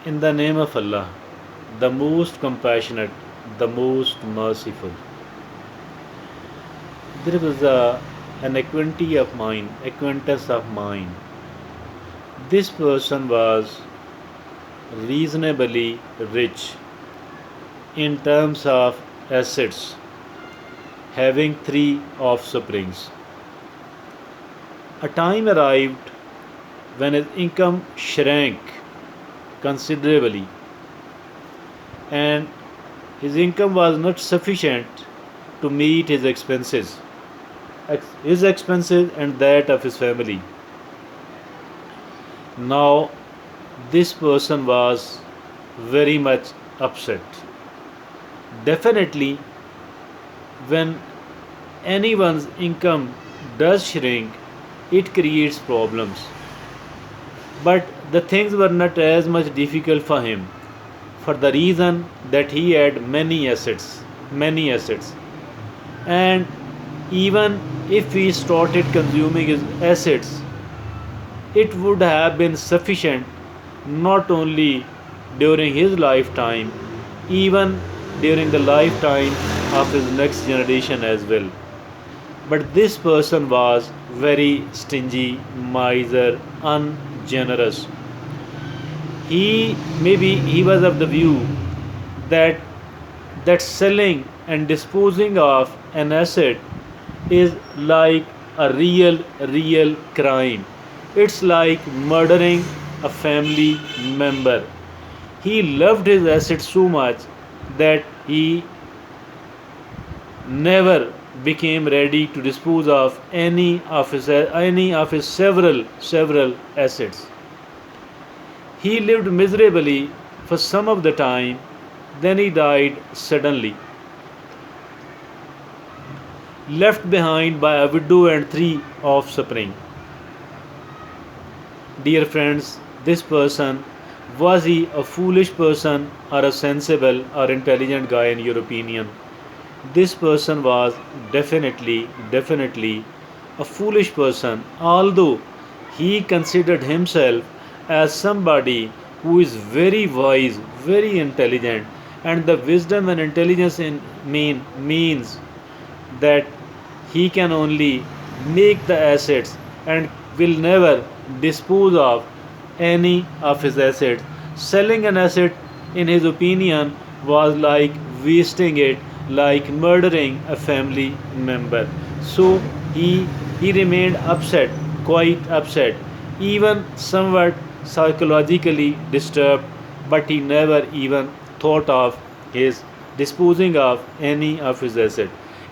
In the name of Allah, the most compassionate, the most merciful. There was an acquaintance of mine. This person was reasonably rich in terms of assets, having three offsprings. A time arrived when his income shrank considerably, and his income was not sufficient to meet his expenses and that of his family. Now, this person was very much upset. Definitely, when anyone's income does shrink, it creates problems. But the things were not as much difficult for him for the reason that he had many assets. And even if he started consuming his assets, it would have been sufficient not only during his lifetime, even during the lifetime of his next generation as well. But this person was very stingy, miser, ungenerous. He was of the view that selling and disposing of an asset is like a real crime. It's like murdering a family member. He loved his assets so much that he never became ready to dispose of any of his several assets. He lived miserably for some of the time, then he died suddenly, left behind by a widow and three offspring. Dear friends, this person, was he a foolish person or a sensible or intelligent guy in your opinion? This person was definitely a foolish person, although he considered himself as somebody who is very wise, very intelligent, and the wisdom and intelligence means that he can only make the assets and will never dispose of any of his assets. Selling an asset, in his opinion, was like wasting it, like murdering a family member. So he remained upset, quite upset, even somewhat psychologically disturbed, but he never even thought of his disposing of any of his assets.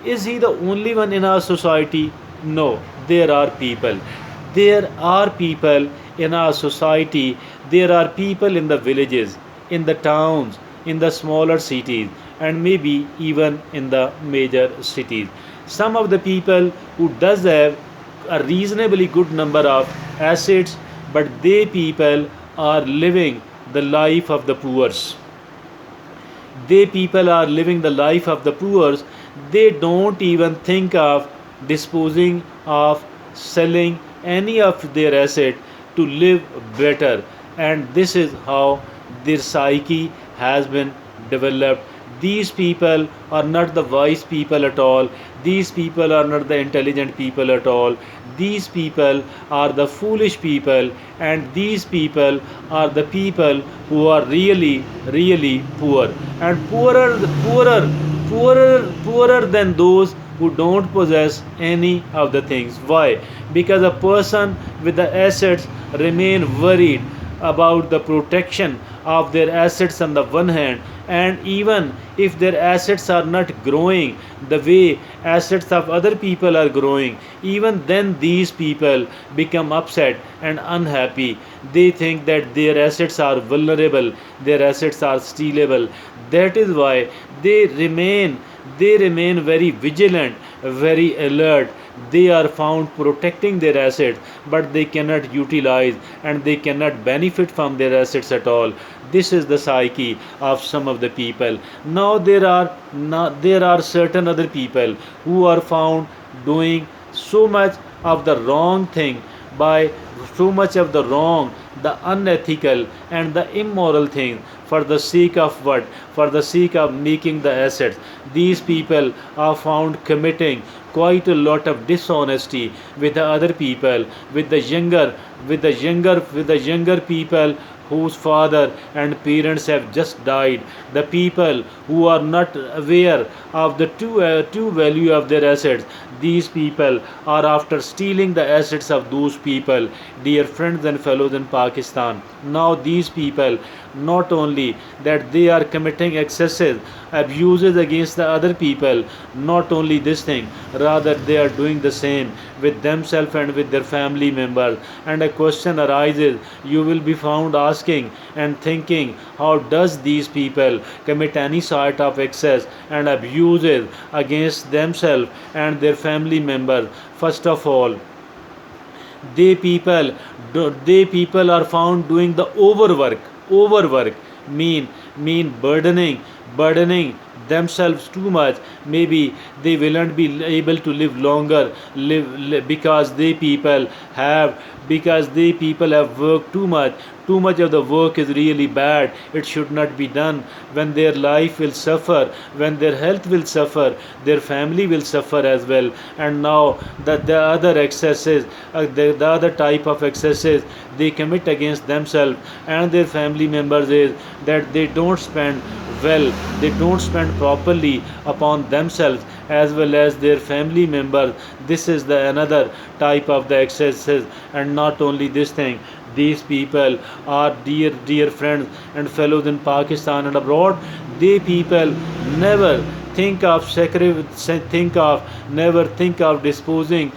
Is he the only one in our society? No, there are people. There are people in our society. There are people in the villages, in the towns, in the smaller cities, and maybe even in the major cities. Some of the people who does have a reasonably good number of assets, but they people are living the life of the poor. They people are living the life of the poor. They don't even think of disposing of selling any of their asset to live better. And this is how their psyche has been developed. These people are not the wise people at all. These people are not the intelligent people at all. These people are the foolish people, and these people are the people who are really poor, and poorer than those who don't possess any of the things. Why? Because a person with the assets remain worried about the protection of their assets on the one hand, and even if their assets are not growing the way assets of other people are growing, even then these people become upset and unhappy. They think that their assets are vulnerable, their assets are stealable. That is why they remain very vigilant, very alert. They are found protecting their assets, but they cannot utilize and they cannot benefit from their assets at all. This is the psyche of some of the people. Now there are certain other people who are found doing so much of the wrong thing, by so much of the wrong, the unethical, and the immoral things for the sake of what? For the sake of making the assets. These people are found committing quite a lot of dishonesty with the other people, with the younger people whose father and parents have just died, the people who are not aware of the true value of their assets. These people are after stealing the assets of those people, dear friends and fellows in Pakistan. Now these people, not only that they are committing excesses, abuses against the other people, not only this thing, rather they are doing the same with themselves and with their family members. And a question arises, you will be found asking and thinking, how does these people commit any sort of excess and abuses against themselves and their family members? First of all, they people they people are found doing the overwork mean burdening themselves too much. Maybe they will not be able to live longer, because they people have worked too much. Too much of the work is really bad. It should not be done. When their life will suffer, when their health will suffer, their family will suffer as well. And now the other excesses, the other type of excesses they commit against themselves and their family members is that they don't spend well, they don't spend properly upon themselves as well as their family members. This is the another type of the excesses. And not only this thing, these people are dear friends and fellows in Pakistan and abroad. They people never think of never think of disposing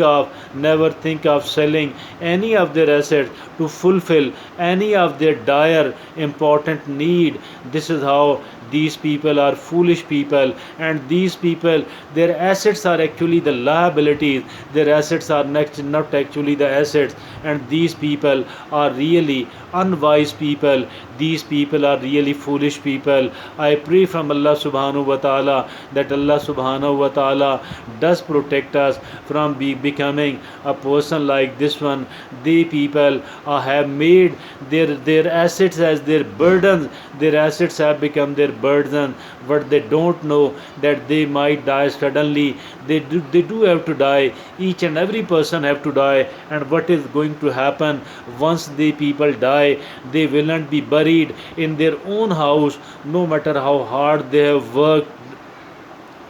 of, never think of selling any of their assets to fulfill any of their dire important need. This is how these people are foolish people. And these people, their assets are actually the liabilities, their assets are not actually the assets. And these people are really unwise people, these people are really foolish people. I pray from Allah subhanahu wa ta'ala that Allah subhanahu wa ta'ala does protect us from becoming a person like this one. They people have made their assets as their burdens. Their assets have become their burden, but they don't know that they might die suddenly. They do have to die. Each and every person have to die. And what is going to happen once the people die? They will not be buried in their own house, no matter how hard they have worked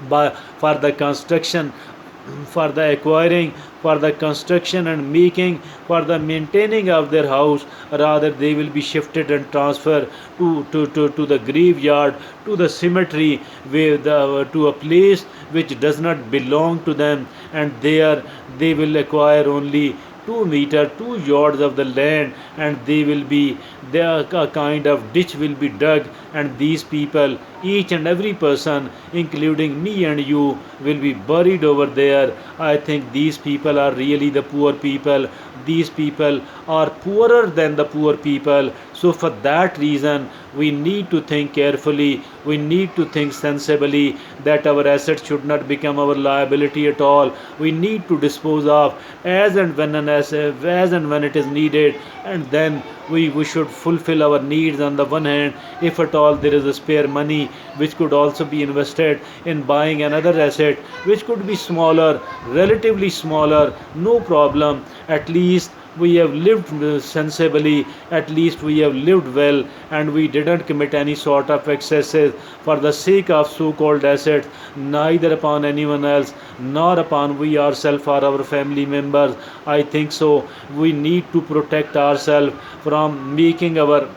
for the construction, for the acquiring, for the construction and making, for the maintaining of their house. Rather, they will be shifted and transferred to the graveyard, to the cemetery, to a place which does not belong to them. And there they will acquire only 2 meter, 2 yards of the land, and they will be there. A kind of ditch will be dug, and these people, each and every person, including me and you, will be buried over there. I think these people are really the poor people. These people are poorer than the poor people. So, for that reason, we need to think carefully, we need to think sensibly that our assets should not become our liability at all. We need to dispose of as and when it is needed, and then we should fulfill our needs on the one hand. If at all there is a spare money which could also be invested in buying another asset which could be smaller, relatively smaller, no problem. At least we have lived sensibly, at least we have lived well, and we didn't commit any sort of excesses for the sake of so called assets, neither upon anyone else nor upon we ourselves or our family members. I think so. We need to protect ourselves from making our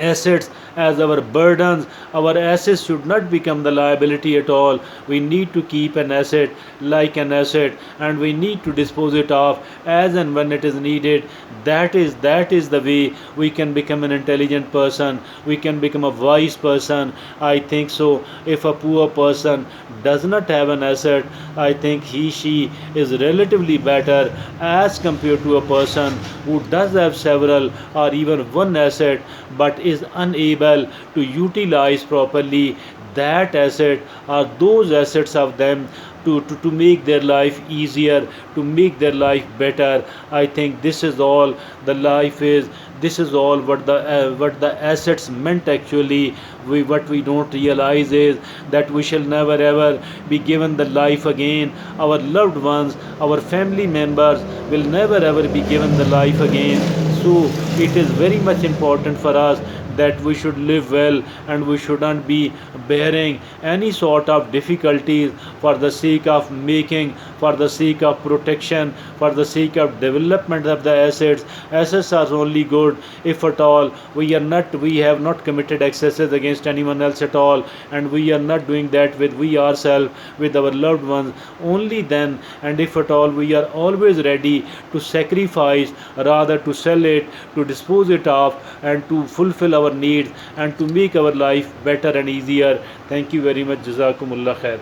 assets as our burdens. Our assets should not become the liability at all. We need to keep an asset like an asset, and we need to dispose it off as and when it is needed. That is the way we can become an intelligent person. We can become a wise person. I think so. If a poor person does not have an asset, I think she is relatively better as compared to a person who does have several or even one asset but is unable to utilize properly that asset or those assets of them to make their life easier, to make their life better. I think this is all the life is. This is all what the assets meant actually. What we don't realize is that we shall never ever be given the life again. Our loved ones, our family members will never ever be given the life again. So it is very much important for us that we should live well, and we shouldn't be bearing any sort of difficulties for the sake of making, for the sake of protection, for the sake of development of the assets. Assets are only good if at all we have not committed excesses against anyone else at all, and we are not doing that with we ourselves, with our loved ones. Only then, and if at all, we are always ready to sacrifice, rather to sell it, to dispose it off, and to fulfill our needs and to make our life better and easier. Thank you very much. Jazakumullah khair.